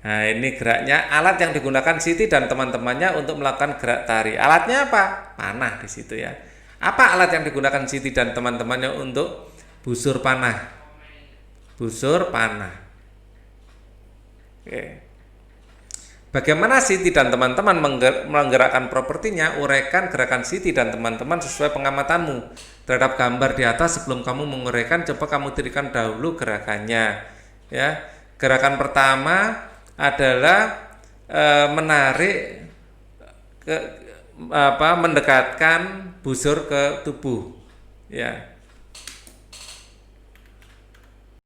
Nah, ini geraknya, alat yang digunakan Siti dan teman-temannya untuk melakukan gerak tari. Alatnya apa? Panah di situ ya. Apa alat yang digunakan Siti dan teman-temannya untuk busur panah? Busur panah. Oke. Bagaimana Siti dan teman-teman menggerakkan propertinya? Uraikan gerakan Siti dan teman-teman sesuai pengamatanmu. Terhadap gambar di atas, sebelum kamu menguraikan, coba kamu dirikan dahulu gerakannya. Ya, gerakan pertama adalah menarik mendekatkan busur ke tubuh. Ya.